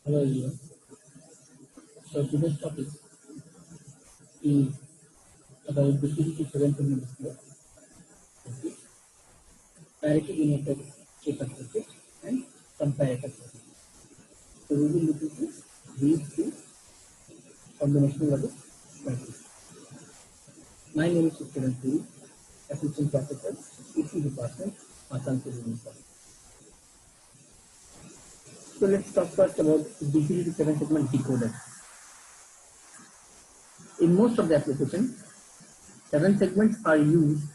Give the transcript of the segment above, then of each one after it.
Hello everyone. So today's topic is about the PDT 7 display, okay, parity united checker circuit and comparator circuit. So we will look into these two combinational logic circuits. My name is Sukiran Puri, Assistant Professor, EC Department, Asansol University. So let's talk first about DCD to 7 segment decoder. In most of the applications, 7 segments are used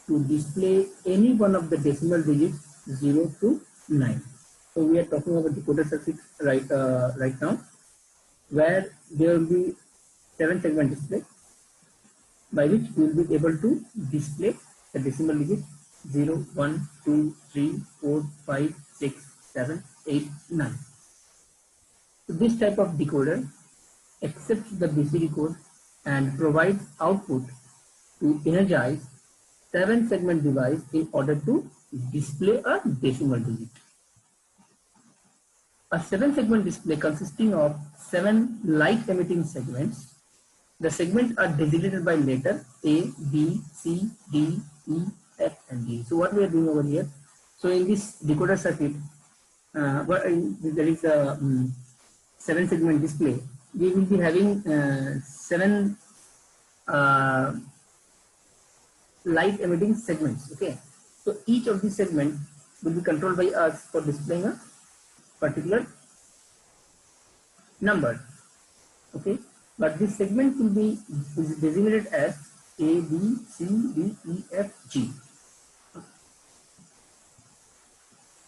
to display any one of the decimal digits 0 to 9. So we are talking about decoder circuit right now, where there will be 7 segment display by which we will be able to display the decimal digits 0, 1, 2, 3, 4, 5, 6, 7, 8, 9. So this type of decoder accepts the BCD code and provides output to energize 7 segment device in order to display a decimal digit. A 7 segment display consisting of 7 light emitting segments. The segments are designated by letter A, B, C, D, E, F and G. So what we are doing over here, so in this decoder circuit, there is a 7 segment display. We will be having 7 light emitting segments. Okay, so each of these segments will be controlled by us for displaying a particular number. Okay, but this segment will be designated as A, B, C, D, E, F, G.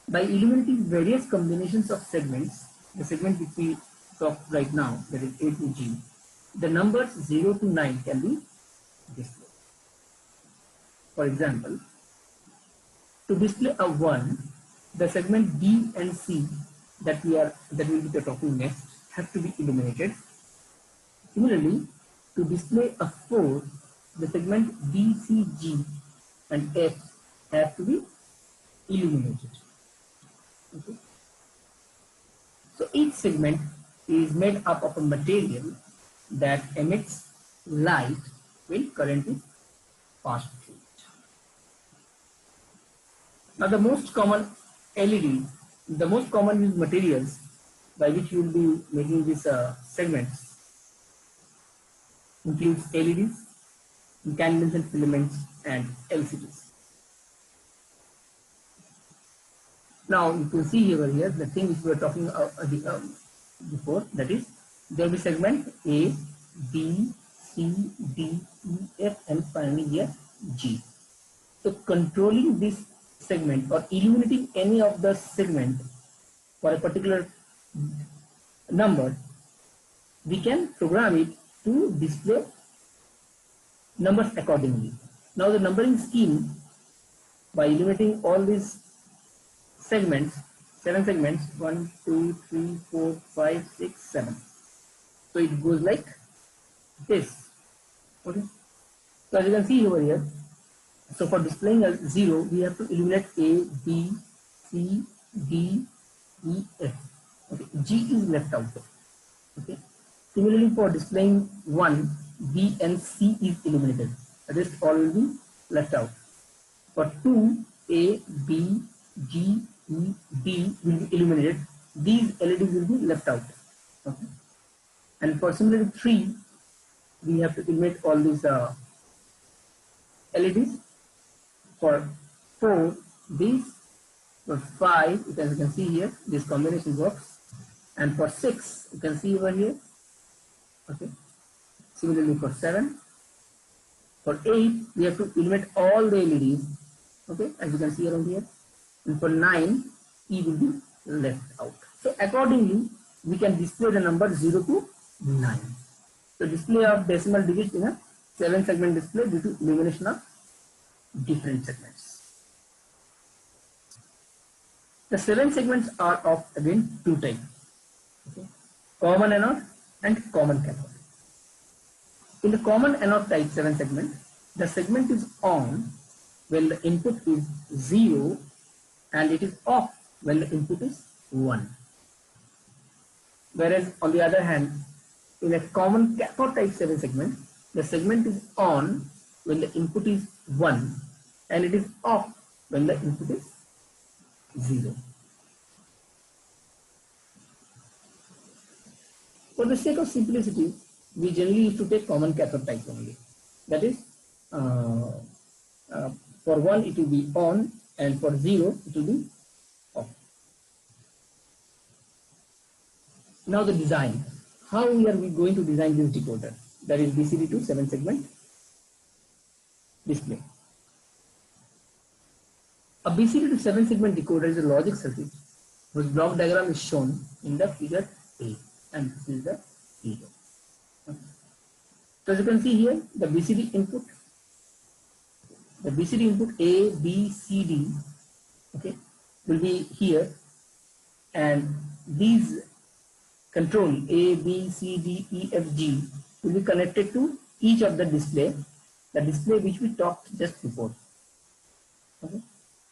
By illuminating various combinations of segments, the segment which we talk right now, that is A to G, the numbers 0 to 9 can be displayed. For example, to display a 1, the segment B and C that we will be talking next have to be illuminated. Similarly, to display a 4, the segment B, C, G and F have to be illuminated. Okay. So each segment is made up of a material that emits light when current is passed through it. Now the most common LED, the most common used materials by which you will be making these segments includes LEDs, incandescent filaments and LCDs. Now you can see over here the thing which we were talking before, that is there will be segment A, B, C, D, E, F and finally here G. So controlling this segment or illuminating any of the segment for a particular number, we can program it to display numbers accordingly. Now the numbering scheme, by illuminating all these segments, 7 segments, 1, 2, 3, 4, 5, 6, 7. So it goes like this. Okay. So as you can see over here, so for displaying a 0, we have to illuminate A, B, C, D, E, F. Okay. G is left out. Okay. Similarly, for displaying 1, B and C is illuminated. The rest all will be left out. For 2, A, B, G, E, D will be illuminated. These LEDs will be left out. Okay. And for similarly 3, we have to illuminate all these LEDs. For 4, these. For 5, as you can see here, this combination works. And for 6, you can see over here. Okay. Similarly for 7. For 8, we have to illuminate all the LEDs. Okay, as you can see around here. And for 9, E will be left out. So accordingly, we can display the number 0 to 9. So display of decimal digits in a 7 segment display due to illumination of different segments. The 7 segments are of again 2 types. Okay. Common anode and common cathode. In the common anode type 7 segment, the segment is on when the input is 0 and it is off when the input is 1. Whereas on the other hand, in a common cathode type 7 segment, the segment is on when the input is 1 and it is off when the input is 0. For the sake of simplicity, we generally used to take common cathode type only. That is, for 1 it will be on and for 0 it will be off. Now the design. How we are going to design this decoder? That is BCD to 7 segment display. A BCD to 7 segment decoder is a logic circuit whose block diagram is shown in the figure A, and this is the figure. So as you can see here, the BCD input A, B, C, D, okay, will be here, and these control A, B, C, D, E, F, G will be connected to each of the display which we talked just before. Okay.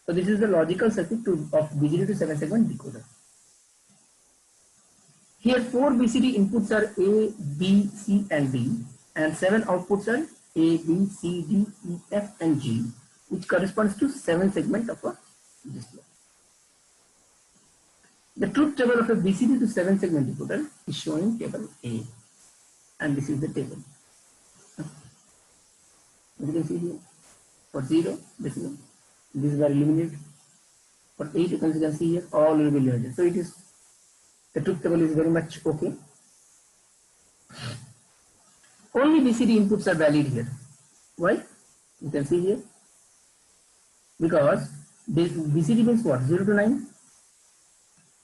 So this is the logical circuit of BCD to 7 segment decoder. Here 4 BCD inputs are A, B, C and D, and 7 outputs are A, B, C, D, E, F and G, which corresponds to 7 segment of a display. The truth table of a BCD to 7 segment decoder is shown in table A, and this is the table. As you can see here, for 0, decimal, these are eliminated. For 8, you can see here, all will be eliminated. So it is, the truth table is very much okay. Only BCD inputs are valid here. Why? You can see here, because this BCD means what? 0 to 9,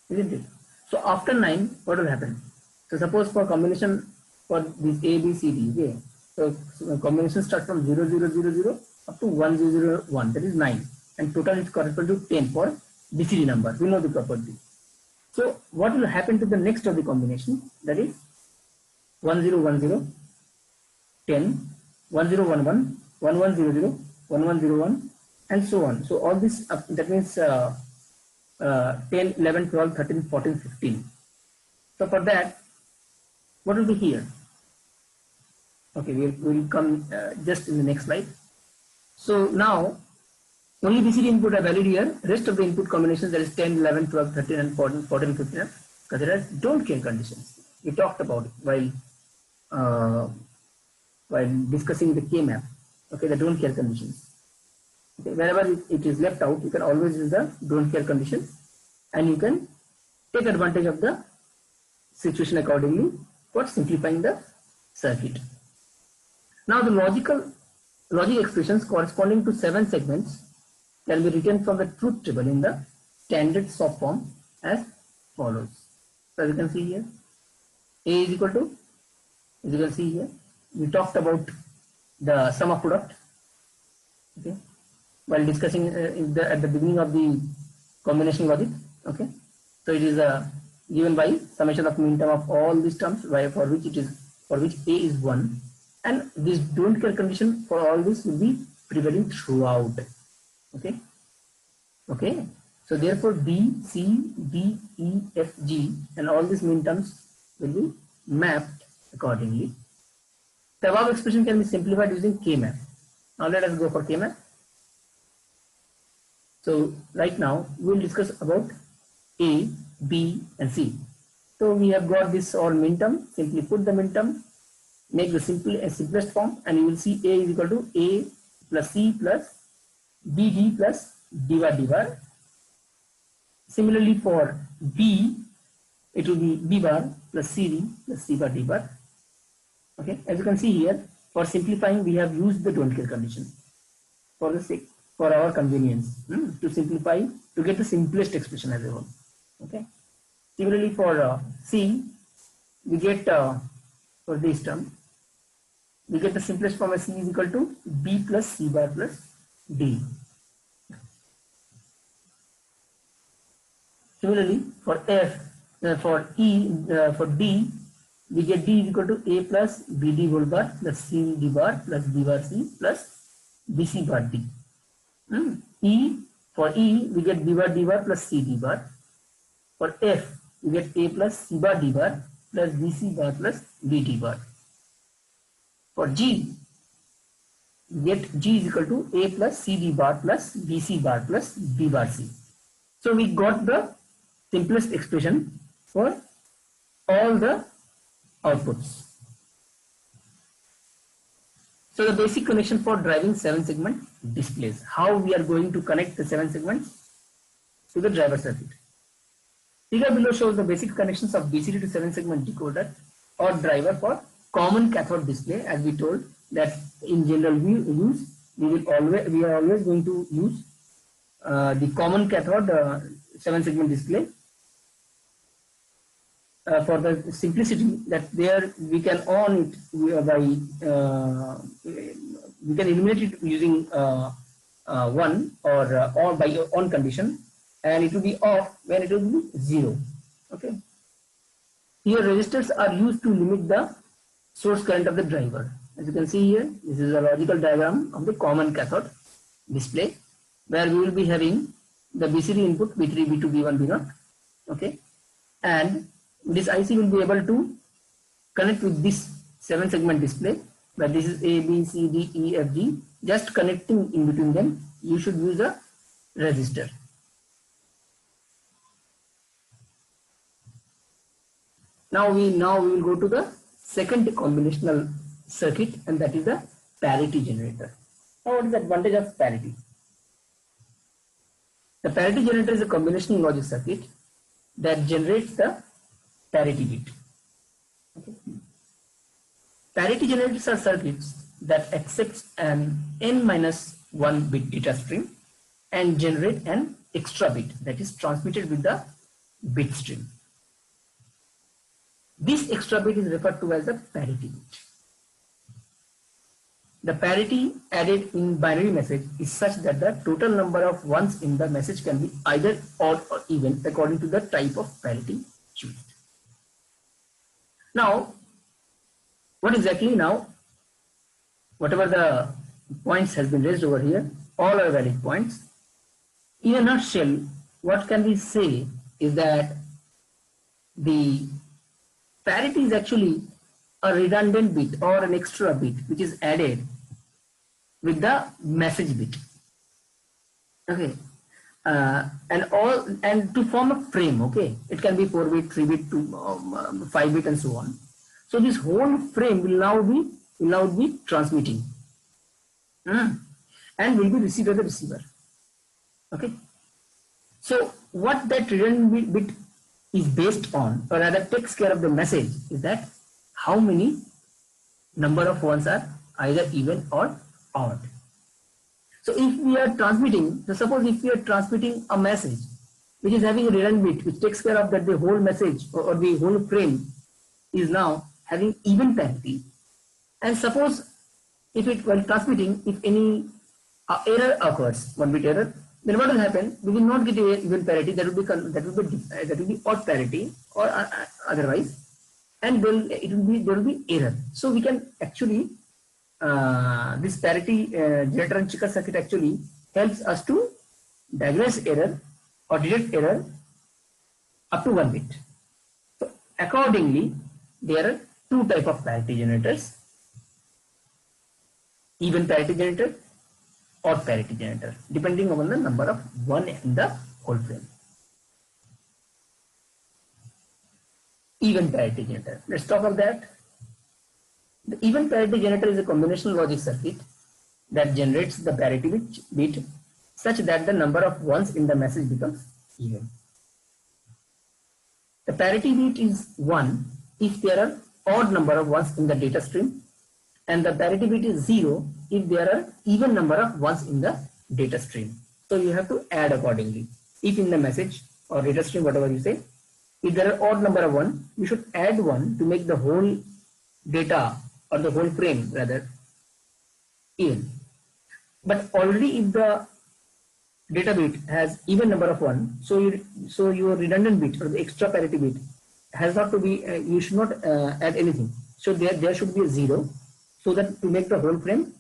isn't it? So after 9, what will happen? So suppose for combination for this A, B, C, D, okay. So combination starts from 0, 0, 0, 0 up to 1, 0, 0, 1, that is 9, and total is correspond to 10 for BCD number. We know the property. So what will happen to the next of the combination? That is 1, 0, 1, 0, 10, 1, 0, 1, 1, 1, 1, 0, 0, 1, 1, 0, 1, and so on. So all this, that means 10, 11, 12, 13, 14, 15. So for that, what will be here? Okay, we'll come just in the next slide. So now, only BCD input are valid here. Rest of the input combinations, that is 10, 11, 12, 13 and 14, 15 are considered as don't care conditions. We talked about it while discussing the K-map. Okay, the don't care conditions. Okay, wherever it is left out, you can always use the don't care conditions, and you can take advantage of the situation accordingly for simplifying the circuit. Now the logic expressions corresponding to 7 segments can be written from the truth table in the standard soft form as follows. So as you can see here, A is equal to, as you can see here, we talked about the sum of product, okay, while discussing at the beginning of the combination logic. Okay, so it is given by summation of mean term of all these terms for which A is 1, and this don't care condition for all this will be prevailing throughout. Okay, so therefore B, C, D, E, F, G and all these mean terms will be mapped accordingly. The above expression can be simplified using K-map. Now let us go for K-map. So right now we will discuss about A, B and C. So we have got this all min term. Simply put the min term, make the simplest form, and you will see A is equal to A plus C plus BD plus D bar D bar. Similarly for B, it will be B bar plus CD plus C bar D bar. Okay, as you can see here, for simplifying we have used the don't care condition for our convenience to simplify, to get the simplest expression as a whole. Okay. Similarly for C, we get for this term, we get the simplest form as C is equal to B plus C bar plus D. Similarly for F, for D, we get D is equal to A plus BD whole bar plus CD bar plus D bar C plus BC bar D. For E, we get B bar D bar plus CD bar. For F, you get A plus C bar D bar plus BC bar plus BD bar. For G, you get G is equal to A plus CD bar plus BC bar plus B bar C. So we got the simplest expression for all the outputs. So the basic connection for driving 7-segment displays. How we are going to connect the 7 segments to the driver circuit. Figure below shows the basic connections of BCD to 7-segment decoder or driver for common cathode display. As we told that in general we are always going to use the common cathode 7-segment display for the simplicity that there we can on it by we can eliminate it using 1 or on by on condition, and it will be off when it will be 0. Okay. Here resistors are used to limit the source current of the driver. As you can see here, this is a logical diagram of the common cathode display, where we will be having the BCD input B3, B2, B1, B0. Okay, and this IC will be able to connect with this 7-segment display, where this is A, B, C, D, E, F, G. Just connecting in between them, you should use a resistor. Now we will go to the second combinational circuit, and that is the parity generator. Now what is the advantage of parity? The parity generator is a combinational logic circuit that generates the parity bit. Okay. Parity generators are circuits that accepts an n-1 bit data stream and generate an extra bit that is transmitted with the bit stream. This extra bit is referred to as the parity bit. The parity added in binary message is such that the total number of ones in the message can be either odd or even according to the type of parity chosen. Now, what exactly now? Whatever the points has been raised over here, all are valid points. In a nutshell, what can we say is that the parity is actually a redundant bit or an extra bit which is added with the message bit. Okay, and to form a frame. Okay, it can be 4-bit, 3-bit, 5-bit, and so on. So this whole frame will now be transmitting, and will be received by the receiver. Okay, so what that redundant bit is based on, or rather takes care of the message, is that how many number of ones are either even or odd. So if we are transmitting, so suppose if we are transmitting a message which is having a redundant bit which takes care of that the whole message or the whole frame is now having even parity, and suppose if it while transmitting, if any error occurs, 1-bit error, then what will happen? We will not get even parity. That will be odd parity or otherwise, and there will be error. So we can actually this parity generator and checker circuit actually helps us to diagnose error or detect error up to 1 bit. So accordingly, there are 2 types of parity generators: even parity generator or parity generator, depending on the number of 1 in the whole frame. Even parity generator. Let's talk about that. The even parity generator is a combinational logic circuit that generates the parity bit such that the number of ones in the message becomes even. The parity bit is 1 if there are odd number of ones in the data stream, and the parity bit is 0 if there are even number of ones in the data stream. So you have to add accordingly. If in the message or data stream, whatever you say, if there are odd number of 1, you should add 1 to make the whole data or the whole frame rather even. But already if the data bit has even number of 1, so your redundant bit or the extra parity bit has not to be, you should not add anything. So there should be a 0, so that to make the whole frame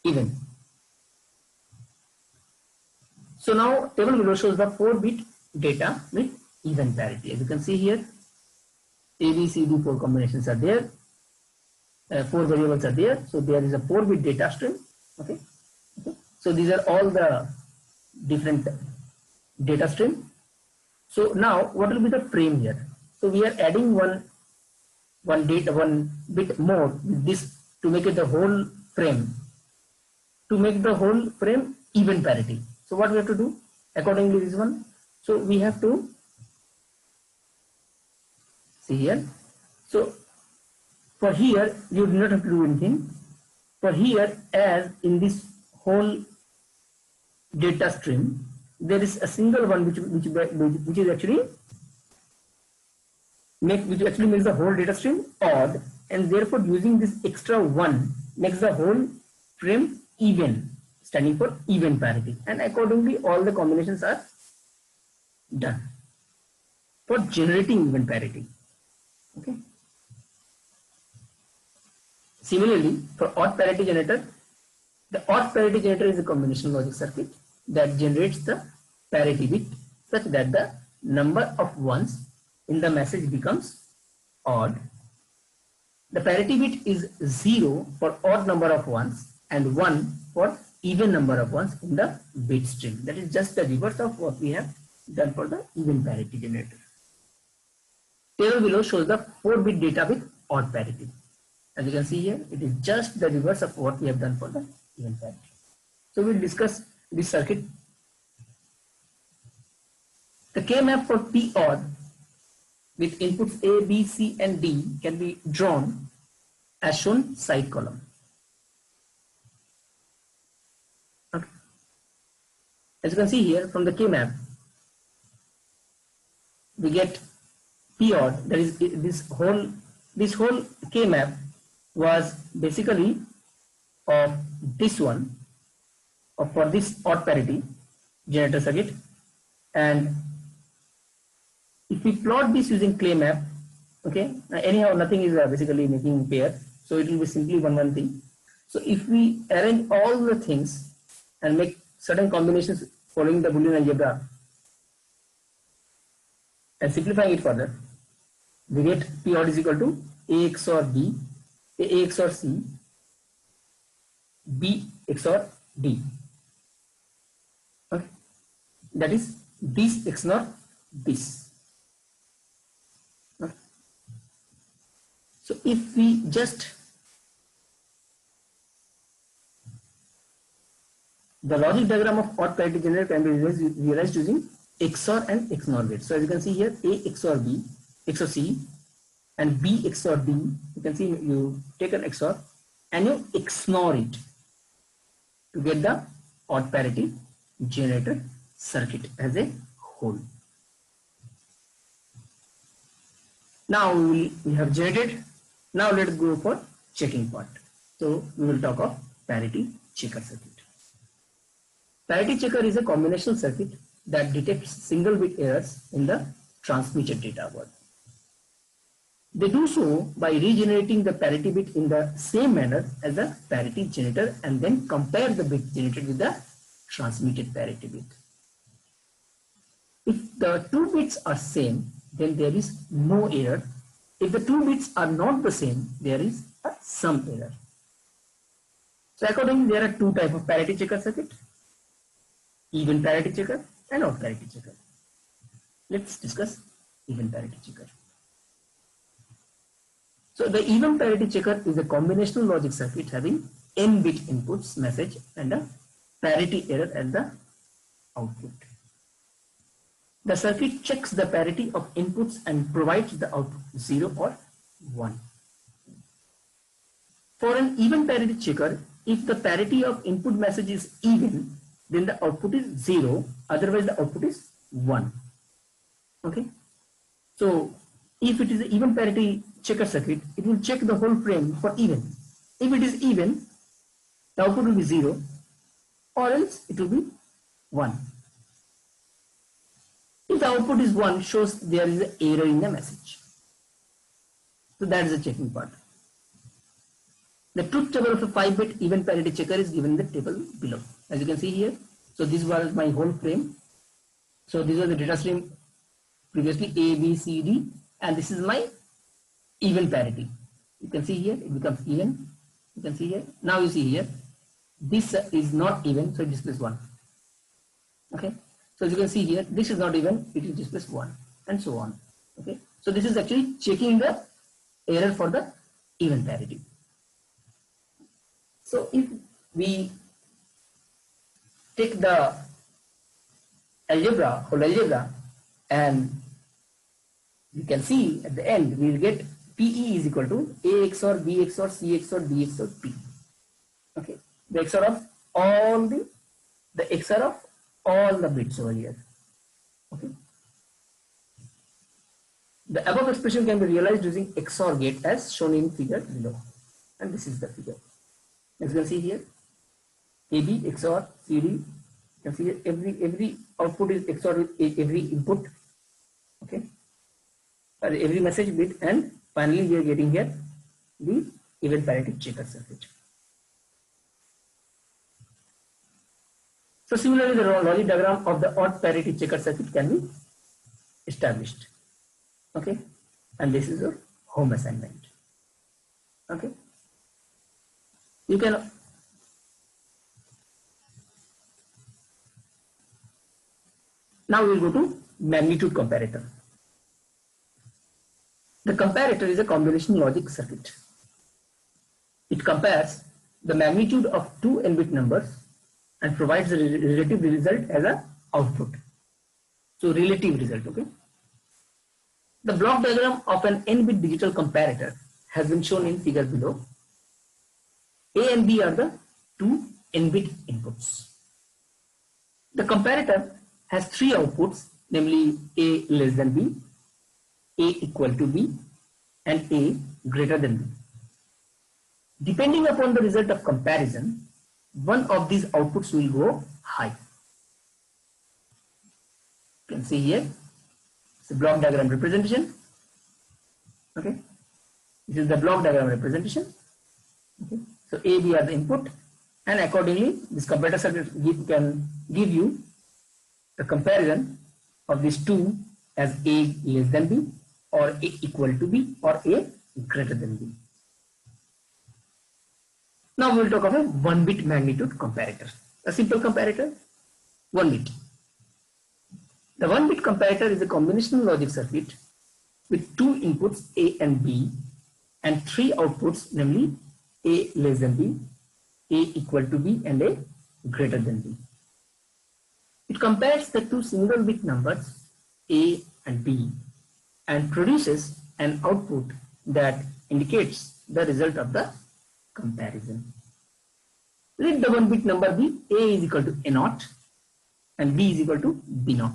even. So now table below shows the 4-bit data with even parity. As you can see here, A, B, C, D, 4 combinations are there. 4 variables are there. So there is a 4-bit data stream. Okay. So these are all the different data stream. So now what will be the frame here? So we are adding one bit more with this to make it the whole frame. To make the whole frame even parity. So what we have to do accordingly this one. So we have to see here. So for here you do not have to do anything. For here, as in this whole data stream, there is a single one which is actually makes the whole data stream odd, and therefore using this extra one makes the whole frame even, standing for even parity, and accordingly all the combinations are done for generating even parity. Okay. Similarly, for odd parity generator, the odd parity generator is a combination logic circuit that generates the parity bit such that the number of ones in the message becomes odd. The parity bit is 0 for odd number of ones and 1 for even number of ones in the bit stream. That is just the reverse of what we have done for the even parity generator. Table below shows the 4-bit data with odd parity. As you can see here, it is just the reverse of what we have done for the even parity. So we'll discuss this circuit. The K-map for P odd with inputs A, B, C and D can be drawn as shown side column. Okay. As you can see here from the K-map, we get P odd, that is this whole K-map was basically of this one, or for this odd parity generator circuit, and if we plot this using K-map, okay, anyhow nothing is basically making pair, so it will be simply one thing. So if we arrange all the things and make certain combinations following the Boolean algebra and simplifying it further, we get P odd is equal to A XOR B, A XOR C, B XOR D. Okay. That is this XOR this. Okay. So if we just the logic diagram of odd parity generator can be realized using XOR and XNOR gates. So as you can see here, A XOR B, XOR C, and B XOR D. You can see you take an XOR and you XNOR it to get the odd parity generator circuit as a whole. Now we have generated. Now let's go for checking part. So we will talk of parity checker circuit. Parity checker is a combinational circuit that detects single bit errors in the transmitted data word. They do so by regenerating the parity bit in the same manner as the parity generator and then compare the bit generated with the transmitted parity bit. If the two bits are same, then there is no error. If the two bits are not the same, there is some error. So accordingly, there are two types of parity checker circuit: even parity checker and odd parity checker. Let's discuss even parity checker. So the even parity checker is a combinational logic circuit having n bit inputs message and a parity error at the output. The circuit checks the parity of inputs and provides the output 0 or 1. For an even parity checker, if the parity of input message is even, then the output is 0, otherwise the output is 1. Okay. So if it is an even parity checker circuit, it will check the whole frame for even. If it is even, the output will be 0, or else it will be 1. If the output is 1, shows there is an error in the message. So that is the checking part. The truth table of a 5-bit even parity checker is given in the table below. As you can see here, so this was my whole frame. So this was the data stream Previously A, B, C, D, and this is my even parity. You can see here it becomes even. You can see here. Now you see here this is not even, so it displays 1. Okay, so as you can see here, this is not even, it is displays 1, and so on. Okay, so this is actually checking the error for the even parity. So if we take the algebra, whole algebra, and you can see at the end we will get PE is equal to A XOR B XOR C XOR D XOR P. Okay, the XOR of all the XOR of all the bits over here. Okay, the above expression can be realized using XOR gate as shown in figure below, and this is the figure. As you can see here, AB XOR CD. You can see here every output is XOR with every input. Okay, every message bit, and finally we are getting here the even parity checker circuit. So similarly, the logic diagram of the odd parity checker circuit can be established. Okay, and this is your home assignment. Okay, you can now we will go to magnitude comparator. The comparator is a combination logic circuit. It compares the magnitude of two n-bit numbers and provides the relative result as an output. So relative result. Okay. The block diagram of an n-bit digital comparator has been shown in figure below. A and B are the two n-bit inputs. The comparator has three outputs, namely A less than B, A equal to B, and A greater than B. Depending upon the result of comparison, one of these outputs will go high. You can see here, it's a block diagram representation. Okay, this is the block diagram representation. Okay, so A, B are the input, and accordingly, this comparator circuit can give you the comparison of these two as A less than B, or A equal to B, or A greater than B. Now we will talk about 1-bit magnitude comparator. A simple comparator, 1 bit. The 1-bit comparator is a combinational logic circuit with two inputs A and B and three outputs, namely A less than B, A equal to B, and A greater than B. It compares the two single bit numbers A and B and produces an output that indicates the result of the comparison. Let the 1-bit number be A is equal to A0 and B is equal to B0.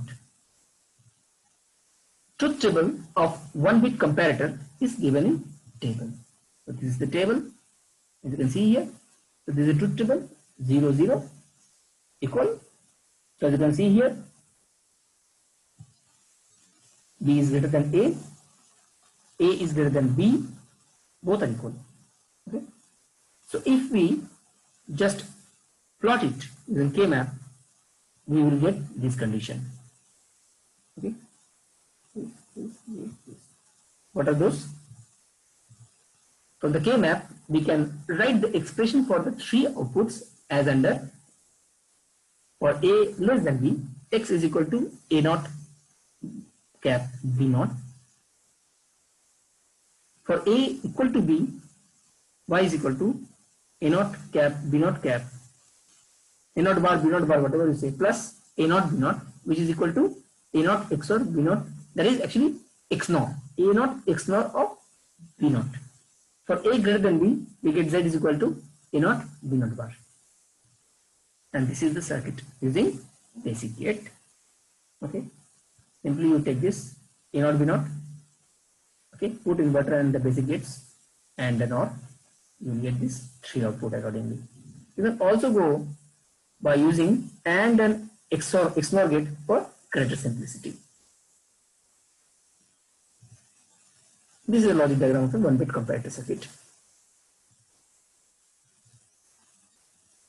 Truth table of 1-bit comparator is given in table. So this is the table, as you can see here. So this is a truth table, 0, 0 equal. So as you can see here, B is greater than A is greater than B, both are equal. Okay. So if we just plot it using K-map, we will get this condition. Okay. What are those? From the K-map, we can write the expression for the three outputs as under: for A less than B, X is equal to A0 cap B0. For A equal to B, Y is equal to A0 cap B0 cap, A0 bar B0 bar, whatever you say, plus A0 B0, which is equal to A0 XOR B0, that is actually X0, A0 XOR of B0. For A greater than B, we get Z is equal to A0 B0 bar. And this is the circuit using basic gate. Okay, simply you take this A0 B0, okay, put inverter and the basic gates and the NOR, you will get this three output accordingly. You can also go by using AND and XOR gate for greater simplicity. This is a logic diagram of a 1-bit comparator circuit.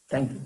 Thank you.